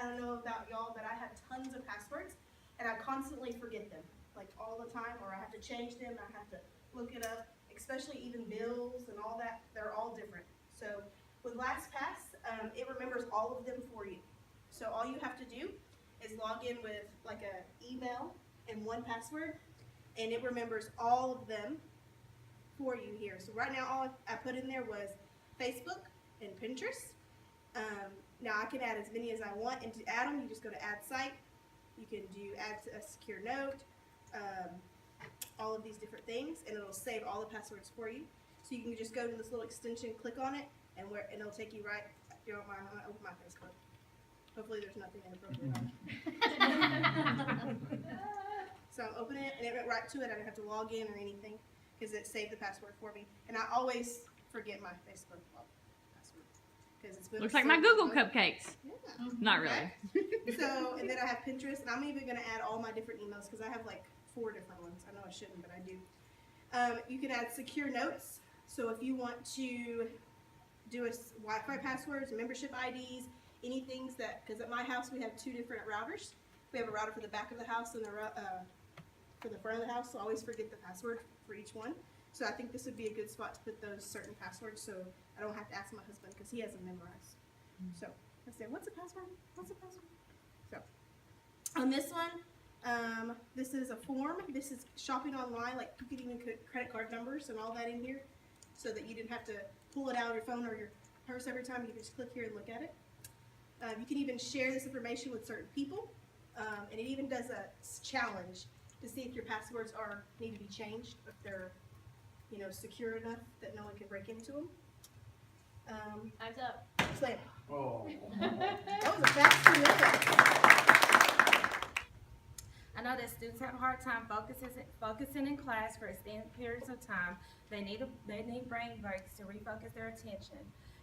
I don't know about y'all, but I have tons of passwords, and I constantly forget them, like all the time, or I have to change them, I have to look it up, especially even bills and all that, they're all different. So with LastPass, it remembers all of them for you. So all you have to do is log in with like an email and one password, and it remembers all of them for you here. So right now all I put in there was Facebook and Pinterest. Now I can add as many as I want, and to add them you just go to add site. You can do add a secure note, all of these different things, and it'll save all the passwords for you. So you can just go to this little extension, click on it, and it'll take you right. If you don't mind, I'm gonna open my Facebook. Hopefully there's nothing inappropriate on it. So I'm opening it, and it went right to it. I didn't have to log in or anything because it saved the password for me. And I always forget my Facebook password because it's been looks like my Google cupcakes. Yeah. Not really. So, and then I have Pinterest, and I'm even going to add all my different emails because I have like 4 different ones. I know I shouldn't, but I do. You can add secure notes. So if you want to do a Wi-Fi passwords, membership IDs, anything that, because at my house we have 2 different routers. We have a router for the back of the house and for the front of the house, so I always forget the password for each one. So I think this would be a good spot to put those certain passwords so I don't have to ask my husband because he has them memorized. So I say, what's the password? What's the password? So on this one, this is a form. This is shopping online, like you can even put credit card numbers and all that in here so that you didn't have to pull it out of your phone or your purse every time. You can just click here and look at it. You can even share this information with certain people, and it even does a challenge to see if your passwords need to be changed, if they're secure enough that no one can break into them. Eyes up. Slam. Oh. That was a fast 2 minutes. I know that students have a hard time focusing in class for extended periods of time. They need brain breaks to refocus their attention.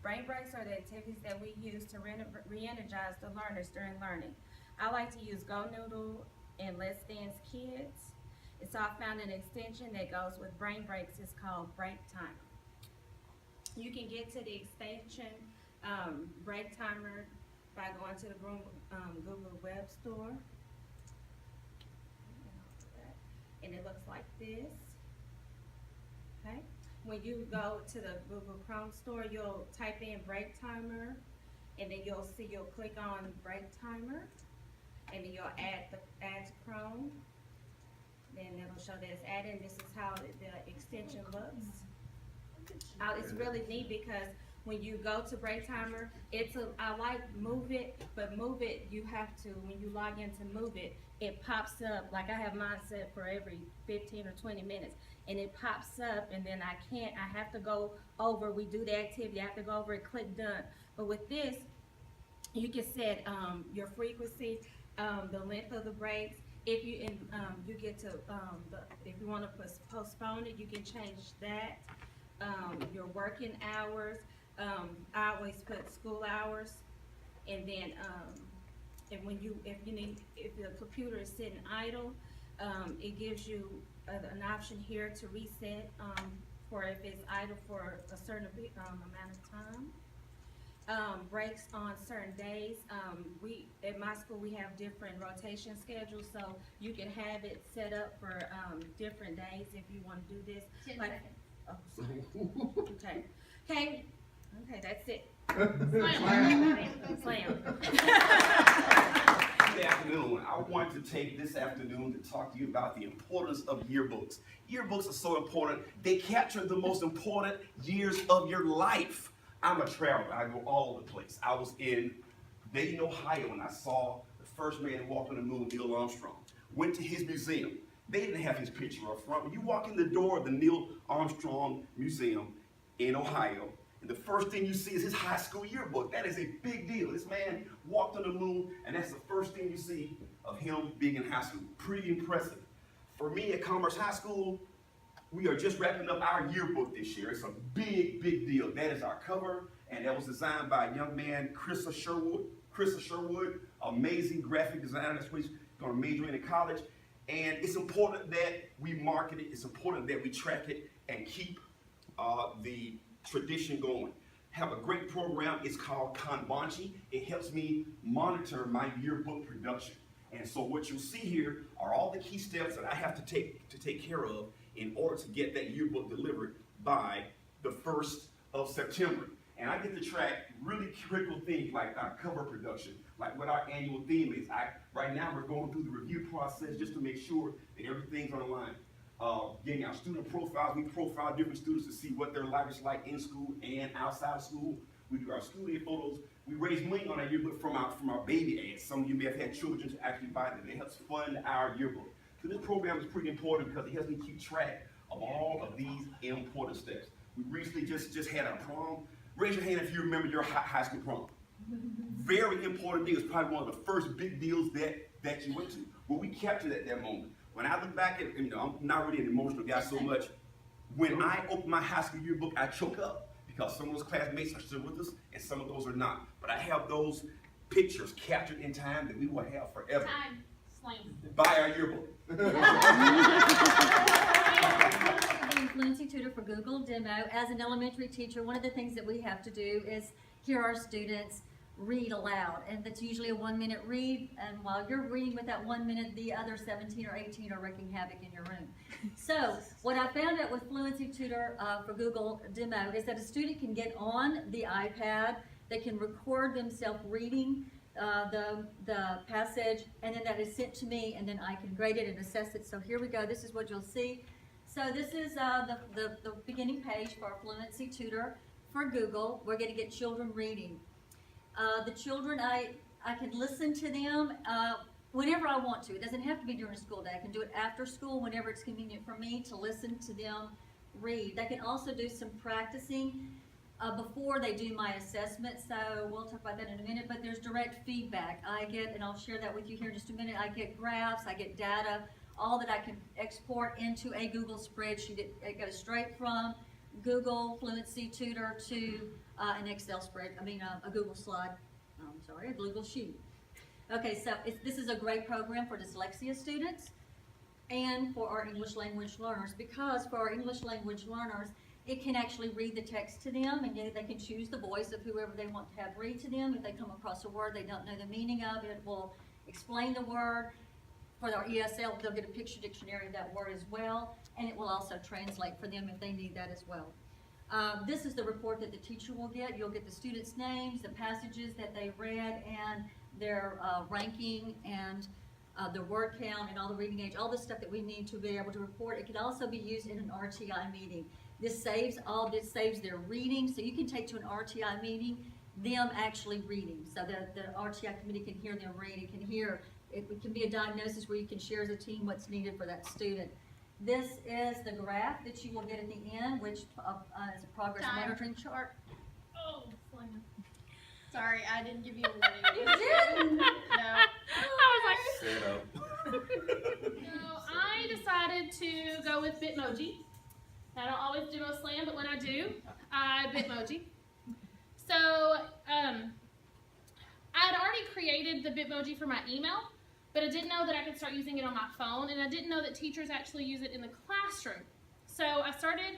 Brain breaks are the activities that we use to re-energize the learners during learning. I like to use GoNoodle and Let's Dance Kids. So I found an extension that goes with brain breaks. It's called Break Timer. You can get to the extension Break Timer by going to the Google Web Store. And it looks like this. Okay. When you go to the Google Chrome store, you'll type in Break Timer, and then you'll click on Break Timer, and then you'll add to Chrome. Then it'll show that it's added. This is how the extension looks. It's really neat because when you go to Break Timer, I like Move It, but Move It, you have to, when you log in to Move It, it pops up, like I have mine set for every 15 or 20 minutes, and it pops up, and then I have to go over, we do the activity, I have to go over and click done. But with this, you can set your frequency, the length of the breaks. If you get to if you want to postpone it, you can change that. Your working hours. I always put school hours, and then if the computer is sitting idle, it gives you an option here to reset for if it's idle for a certain amount of time. Breaks on certain days. At my school we have different rotation schedules, so you can have it set up for different days if you want to do this. 10 like, seconds. oh, sorry. Okay, that's it. Slam. Good afternoon. I want to take this afternoon to talk to you about the importance of yearbooks. Yearbooks are so important. They capture the most important years of your life. I'm a traveler. I go all over the place. I was in Dayton, Ohio, when I saw the first man to walk on the moon, Neil Armstrong. Went to his museum. They didn't have his picture up front. When you walk in the door of the Neil Armstrong Museum in Ohio, and the first thing you see is his high school yearbook. That is a big deal. This man walked on the moon, and that's the first thing you see of him being in high school. Pretty impressive. For me at Commerce High School, we are just wrapping up our yearbook this year. It's a big, big deal. That is our cover, and that was designed by a young man, Chris Sherwood, amazing graphic designer. That's what he's going to major in college. And it's important that we market it. It's important that we track it and keep the tradition going. have a great program. It's called Kanbanchi. It helps me monitor my yearbook production. And so what you'll see here are all the key steps that I have to take care of in order to get that yearbook delivered by the 1st of September. And I get to track really critical things like our cover production, like what our annual theme is. Right now we're going through the review process just to make sure that everything's on line. Getting our student profiles, we profile different students to see what their life is like in school and outside of school. We do our studio photos. We raise money on our yearbook from our baby ads. Some of you may have had children to actually buy them. It helps fund our yearbook. So this program is pretty important because it helps me keep track of all of these important steps. We recently just had a prom. Raise your hand if you remember your high school prom. Very important deal. It's probably one of the first big deals that you went to. Well, we captured at that moment. When I look back at, I'm not really an emotional guy so much. When I open my high school yearbook, I choke up because some of those classmates are still with us and some of those are not. But I have those pictures captured in time that we will have forever. Time. Slam. By our yearbook. Being fluency tutor for Google Demo, as an elementary teacher, one of the things that we have to do is hear our students read aloud, and that's usually a 1-minute read, and while you're reading with that 1 minute, the other 17 or 18 are wreaking havoc in your room. So what I found out with Fluency Tutor for Google Demo is that a student can get on the iPad, they can record themselves reading the passage, and then that is sent to me, and then I can grade it and assess it. So here we go, this is what you'll see. So this is the beginning page for our Fluency Tutor for Google. We're going to get children reading. The children, I can listen to them whenever I want to. It doesn't have to be during a school day. I can do it after school whenever it's convenient for me to listen to them read. They can also do some practicing before they do my assessment, so we'll talk about that in a minute, but there's direct feedback. I get, and I'll share that with you here in just a minute, I get graphs, I get data, all that I can export into a Google spreadsheet. It goes straight from Google Fluency Tutor to an Excel spread, a Google slide, a Google sheet. Okay, so this is a great program for dyslexia students and for our English language learners, because for our English language learners, it can actually read the text to them, and they can choose the voice of whoever they want to have read to them. If they come across a word they don't know the meaning of, it will explain the word. For our ESL, they'll get a picture dictionary of that word as well, and it will also translate for them if they need that as well. This is the report that the teacher will get. You'll get the students' names, the passages that they read, and their ranking, and their word count, and all the reading age, all the stuff that we need to be able to report. It can also be used in an RTI meeting. This saves their reading, so you can take to an RTI meeting them actually reading, so that the RTI committee can hear them read. It can be a diagnosis where you can share as a team what's needed for that student. This is the graph that you will get at the end, which is a progress monitoring chart. Oh, slam. Sorry, I didn't give you a warning. You didn't? No. I Set up. No, I decided to go with Bitmoji. I don't always demo slam, but when I do, I Bitmoji. So, I had already created the Bitmoji for my email, but I didn't know that I could start using it on my phone, and I didn't know that teachers actually use it in the classroom. So I started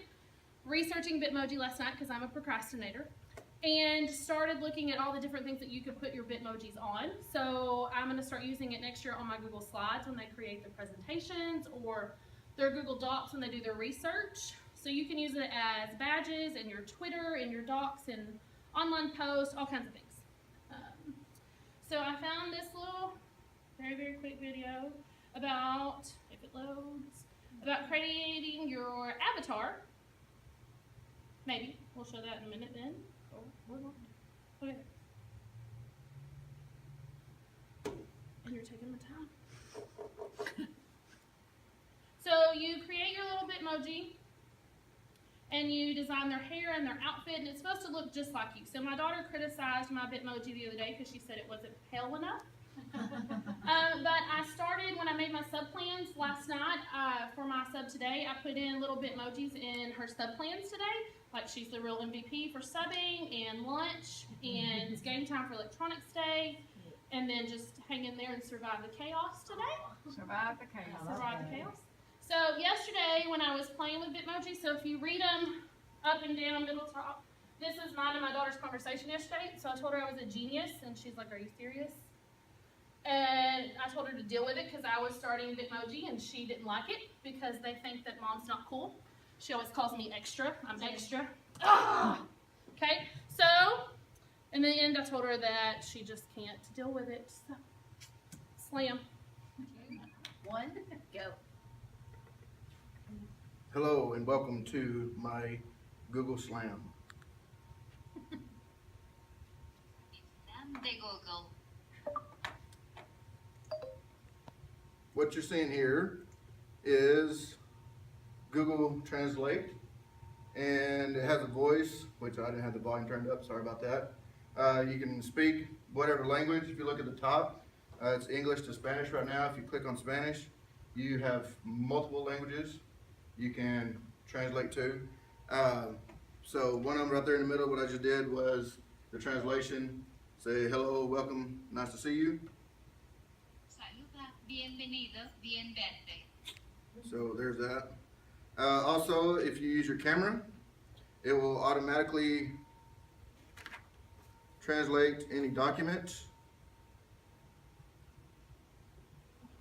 researching Bitmoji last night because I'm a procrastinator, and started looking at all the different things that you could put your Bitmojis on. So I'm going to start using it next year on my Google Slides when they create their presentations, or their Google Docs when they do their research. So you can use it as badges in your Twitter, in your Docs, and online posts, all kinds of things. So I found this little, very, very quick video about, if it loads, about creating your avatar. Maybe. We'll show that in a minute then. Okay. And you're taking my time. So you create your little Bitmoji, and you design their hair and their outfit, and it's supposed to look just like you. So my daughter criticized my Bitmoji the other day because she said it wasn't pale enough. But I started, when I made my sub plans last night for my sub today, I put in little Bitmojis in her sub plans today. Like, she's the real MVP for subbing and lunch, and it's game time for electronics day, and then just hang in there and survive the chaos today. Survive the chaos. Survive the chaos. So yesterday when I was playing with Bitmoji, so if you read them up and down, middle, top, this is mine and my daughter's conversation yesterday. So I told her I was a genius, and she's like, "Are you serious?" And I told her to deal with it because I was starting Bitmoji, and she didn't like it because they think that mom's not cool. She always calls me extra. I'm extra. Ah! Okay, so in the end, I told her that she just can't deal with it. So, slam. 1, go. Hello and welcome to my Google Slam. De Google. What you're seeing here is Google Translate, and it has a voice, which I didn't have the volume turned up, sorry about that. You can speak whatever language. If you look at the top, it's English to Spanish right now. If you click on Spanish, you have multiple languages you can translate to. So one of them right there in the middle, what I just did was the translation. Say hello, welcome, nice to see you. Saluda, bienvenido, bienvente. So there's that. Also, if you use your camera, it will automatically translate any document.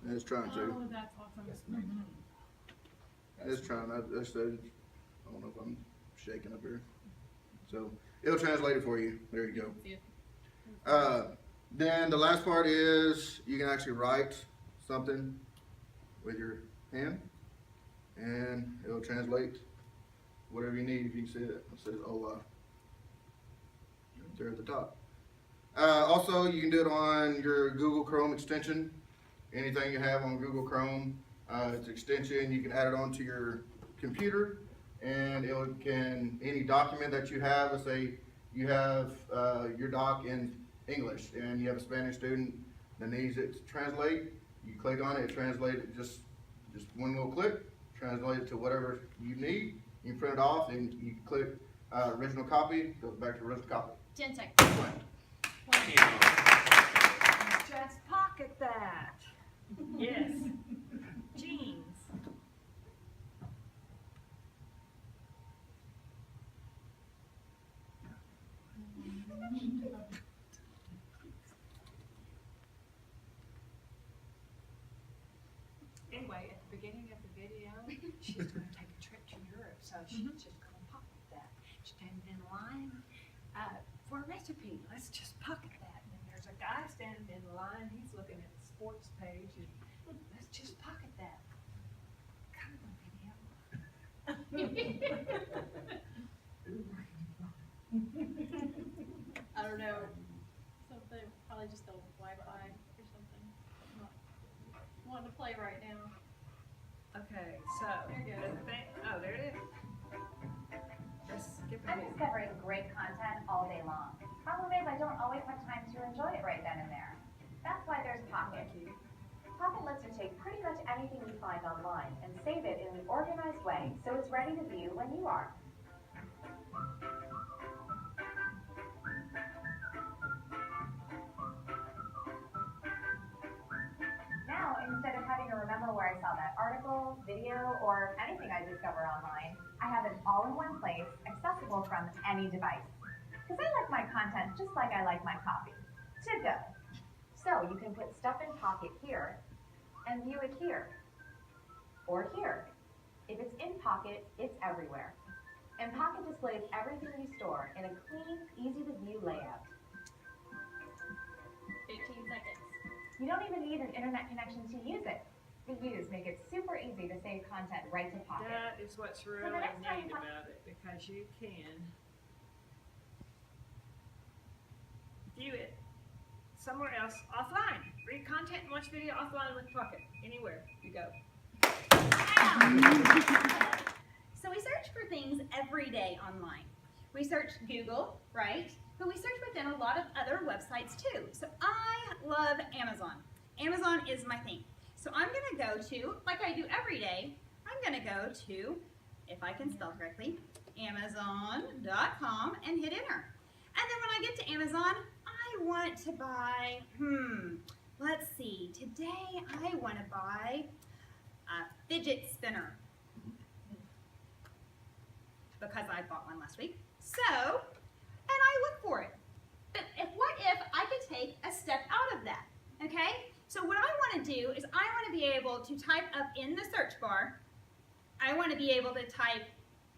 And it's trying to. Oh, that's awesome. It's trying. I said, I don't know if I'm shaking up here. So it'll translate it for you. There you go. Then the last part is you can actually write something with your hand, and it'll translate whatever you need. If you can see it, it says "Hola" there at the top. Also, you can do it on your Google Chrome extension. Anything you have on Google Chrome, it's extension. You can add it onto your computer, and it can any document that you have. Let's say you have your doc in English, and you have a Spanish student that needs it to translate. You click on it, it translates it just one little click, translate it to whatever you need. You can print it off, and you click original copy, goes back to original copy. 10 seconds. Just pocket that. Yes. Jeans. Anyway, at the beginning of the video, she's going to take a trip to Europe, so she's just going to pocket that. Standing in line for a recipe. Let's just pocket that. And then there's a guy standing in line. He's looking at the sports page, and let's just pocket that. Come on, video. I don't know. Something, probably just the Wi-Fi or something. Not wanting to play right now. Okay, so. There you go. Oh, there it is. Just skip I'm ahead. discovering great content all day long. Problem is, I don't always have time to enjoy it right then and there. That's why there's Pocket. Pocket lets you take pretty much anything you find online and save it in an organized way so it's ready to view when you are. Now, instead of having to remember where I saw that article, video, or anything I discover online, I have it all in one place, accessible from any device. Because I like my content just like I like my coffee. To go. So you can put stuff in Pocket here and view it here. Or here. If it's in Pocket, it's everywhere. And Pocket displays everything you store in a clean, easy to view layout. 15 seconds. You don't even need an internet connection to use it. The views make it super easy to save content right to Pocket. That is what's really the next time neat about it, because you can view it somewhere else offline. Read content and watch video offline with Pocket. Anywhere you go. So we search for things every day online. We search Google, right? But we search within a lot of other websites too. So I love Amazon. Amazon is my thing. So I'm gonna go to, like I do every day, I'm gonna go to, if I can spell correctly, Amazon.com and hit enter. And then when I get to Amazon, I want to buy, let's see, today I want to buy a fidget spinner because I bought one last week. So look for it. But what if I could take a step out of that, okay? So what I want to do is I want to be able to type up in the search bar, I want to be able to type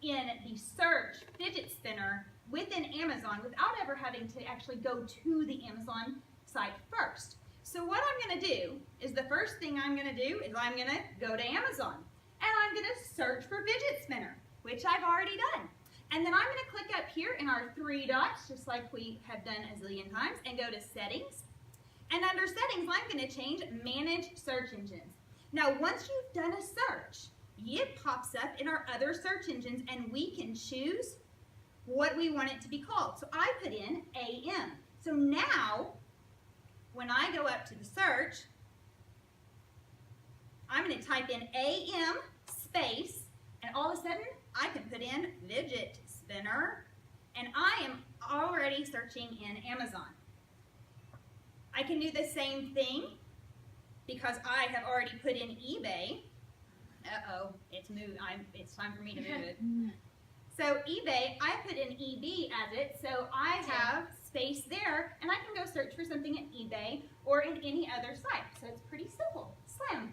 in the search fidget spinner within Amazon without ever having to actually go to the Amazon site first. So what I'm going to do is the first thing I'm going to do is I'm going to go to Amazon and I'm going to search for fidget spinner, which I've already done. And then I'm going to click up here in our 3 dots, just like we have done a zillion times, and go to settings. And under settings, I'm going to change manage search engines. Now, once you've done a search, it pops up in our other search engines and we can choose what we want it to be called. So I put in AM. So now, when I go up to the search, I'm going to type in AM space, and all of a sudden, I can put in fidget spinner, and I am already searching in Amazon. I can do the same thing because I have already put in eBay. Uh-oh, it's moved. It's time for me to move it. So eBay, I put in EB as it, so I have space there, and I can go search for something at eBay or in any other site. So it's pretty simple. Slim.